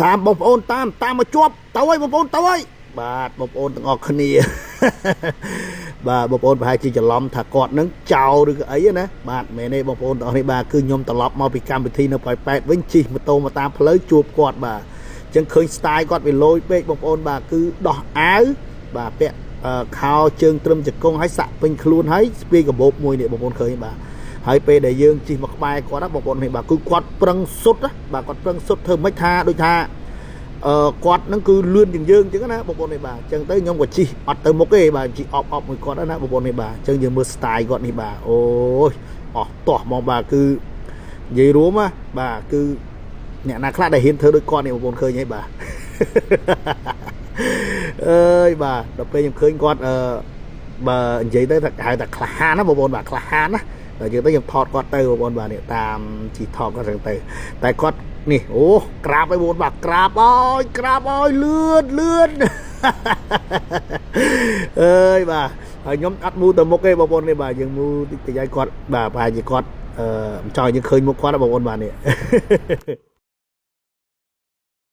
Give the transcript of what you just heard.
តាមបងប្អូនតាមមកជាប់ទៅហើយបងប្អូនទៅហើយបាទបងប្អូនទាំងអស់គ្នាបាទបងប្អូនប្រហែលជាច្រឡំថាគាត់នឹងចោលឬក៏អីណាបាទមែនទេបងប្អូនទាំងអស់នេះបាទគឺខ្ញុំត្រឡប់មកពីកម្មវិធីនៅប៉ោយប៉ែតវិញជិះម៉ូតូមកតាមផ្លូវជួបគាត់បាទអញ្ចឹងឃើញ style គាត់វាលយពេកបងប្អូនបាទគឺដោះអាវបាទពាក់ខោជើងត្រឹមជង្គង់ហើយសាក់ពេញខ្លួនហើយស្ពាយកាបូបមួយនេះបងប្អូនឃើញបាទហើយពេលដែលយើងជិះមកក្បែរគាត់ណាបងប្អូននេះបាទគឺគាត់ប្រឹងសុទ្ធបាទគាត់ប្រឹងសុទ្ធធ្វើមិនថាដូចថាគាត់នឹងគឺលឿនជាងយើងអញ្ចឹងណាបងប្អូននេះបាទអញ្ចឹងទៅខ្ញុំក៏ជិះអត់ទៅមុខទេបាទជិះអបមួយគាត់ណាបងប្អូននេះបាទអញ្ចឹងយើងមើល style គាត់នេះបាទអូយអស់តោះហ្មងបាទគឺនិយាយរួមណាបាទគឺអ្នកណាខ្លះដែលហ៊ានធ្វើដូចគាត់នេះបងប្អូនឃើញហីបាទអើយបាទដល់ពេលខ្ញុំឃើញគាត់បើនិយាយទៅហៅថាក្លាហានណាបងប្អូនបាទក្លាហានណាដល់យើងទៅខ្ញុំថតគាត់ទៅបងប្អូនបាទនេះតាមជីថតគាត់ចឹងទៅតែគាត់នេះអូក្រាបឲ្យបងប្អូនបាទក្រាបអើយលឿនអើយបាទហើយខ្ញុំអត់មូទៅមុខទេបងប្អូននេះបាទយើងមូតិចតិចឲ្យគាត់បាទប្រហែលជាគាត់ចង់ឲ្យយើងឃើញមុខគាត់ណាបងប្អូនបាទនេះ